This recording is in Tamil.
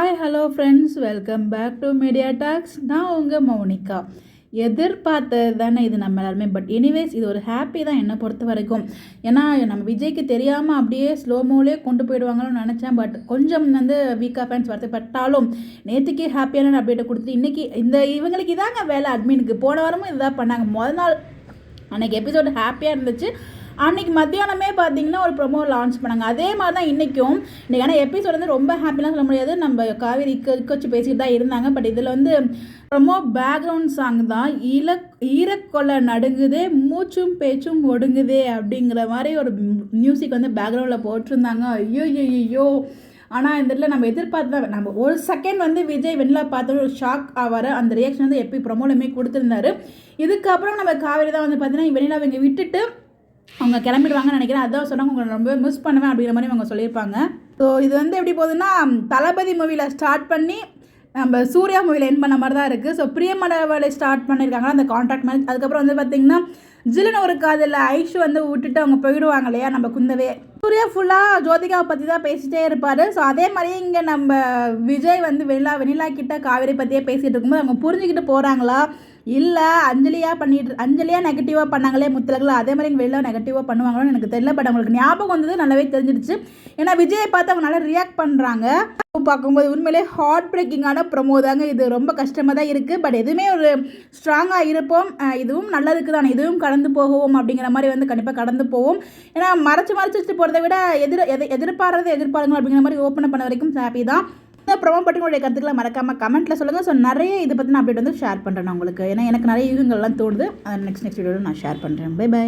Hi hello friends, welcome back to Media Talks. நான் உங்கள் மௌனிகா. எதிர்பார்த்தது தானே இது நம்ம எல்லாருமே. பட் எனிவேஸ் இது ஒரு ஹாப்பி தான் என்னை பொறுத்த வரைக்கும். ஏன்னா நம்ம விஜய்க்கு தெரியாமல் அப்படியே ஸ்லோமோலே கொண்டு போயிடுவாங்கன்னு நினச்சேன். பட் கொஞ்சம் வீக்காக ஃபேன்ஸ் வருத்தப்பட்டாலும் நேற்றுக்கே ஹாப்பியான அப்டேட்டை கொடுத்துட்டு இன்றைக்கி இவங்களுக்கு இதாங்க வேலை. அட்மினுக்கு போன வாரமும் இதுதான் பண்ணாங்க. முதல் நாள் அன்றைக்கி எபிசோடு ஹாப்பியாக இருந்துச்சு. அன்றைக்கி மத்தியானமே பார்த்தீங்கன்னா ஒரு ப்ரொமோ லான்ச் பண்ணாங்க. அதே மாதிரி தான் இன்றைக்கும். இன்றைக்கி ஆனால் எபிசோட் ரொம்ப ஹாப்பிலாம் சொல்ல முடியாது. நம்ம காவேரி வச்சு பேசிட்டு தான் இருந்தாங்க. பட் இதில் ப்ரொமோ பேக்ரவுண்ட் சாங் தான் ஈரக்கொலை நடுங்குதே மூச்சும் பேச்சும் ஒடுங்குதே அப்படிங்கிற மாதிரி ஒரு மியூசிக் பேக்ரவுண்டில் போட்டிருந்தாங்க. ஐயோ. ஆனால் இந்த இடத்துல நம்ம எதிர்பார்த்து நம்ம ஒரு செகண்ட் விஜய் வெண்ணிலா பார்த்து ஒரு ஷாக் ஆவார். அந்த ரியாக்ஷன் எப்போ ப்ரொமோலுமே கொடுத்துருந்தாரு. இதுக்கப்புறம் நம்ம காவேரி தான் பார்த்தீங்கன்னா வெண்ணிலாவை இங்கே விட்டுட்டு அவங்க கிளம்பிடுவாங்கன்னு நினைக்கிறேன். அதான் சொன்னாங்க, உங்களை ரொம்ப மிஸ் பண்ணுவேன் அப்படிங்கிற மாதிரி அவங்க சொல்லியிருப்பாங்க. ஸோ இது எப்படி போகுதுன்னா, தளபதி மூவியில் ஸ்டார்ட் பண்ணி நம்ம சூர்யா மூவியில் என் பண்ண மாதிரி தான் இருக்குது. ஸோ பிரியமடவலை ஸ்டார்ட் பண்ணியிருக்காங்களா அந்த கான்ட்ராக்ட் மாதிரி. அதுக்கப்புறம் பார்த்திங்கன்னா ஜில்லுன்னு ஒரு காதில் ஐஷு விட்டுட்டு அவங்க போயிடுவாங்க இல்லையா நம்ம குந்தவே. சூர்யா ஃபுல்லாக ஜோதிகாவை பற்றி தான் பேசிகிட்டே இருப்பார். ஸோ அதே மாதிரி இங்கே நம்ம விஜய் வெண்ணிலா கிட்ட காவேரி பற்றியே பேசிகிட்டு இருக்கும்போது அவங்க புரிஞ்சுக்கிட்டு போகிறாங்களா இல்லை அஞ்சலியாக நெகட்டிவாக பண்ணாங்களே முத்தலகில், அதே மாதிரி இங்கே வெளியில் நெகட்டிவாக பண்ணுவாங்களோன்னு எனக்கு தெரியல. பட் அவங்களுக்கு ஞாபகம் நல்லாவே தெரிஞ்சிடுச்சு. ஏன்னா விஜயை பார்த்து அவங்க நல்லா ரியாக்ட் பண்ணுறாங்க. பார்க்கும்போது உண்மையிலே ஹார்ட் பிரேக்கிங்கான ப்ரொமோ தாங்க. இது ரொம்ப கஷ்டமாக தான் இருக்குது. பட் எதுவுமே ஒரு ஸ்ட்ராங்காக இருப்போம், இதுவும் நல்லதுக்கு தானே, இதுவும் கடந்து போகும் அப்படிங்கிற மாதிரி கண்டிப்பாக கடந்து போவோம். ஏன்னா மறைச்சு வச்சுட்டு போகிறத விட எதிர்பாருங்க அப்படிங்கிற மாதிரி ஓப்பன் பண்ண வரைக்கும் ஹாப்பி தான். இந்த ப்ரொமோ பற்றி உங்களுடைய கருத்துக்களை மறக்காமல் கமெண்ட்டில் சொல்லுங்கள். ஸோ நிறைய இதை பற்றின அப்டேட் ஷேர் பண்ணுறேன் உங்களுக்கு. ஏன்னா எனக்கு நிறைய யூகங்கள்லாம் தோணுது. நெக்ஸ்ட் வீடியோவில் நான் ஷேர் பண்ணுறேன். பை.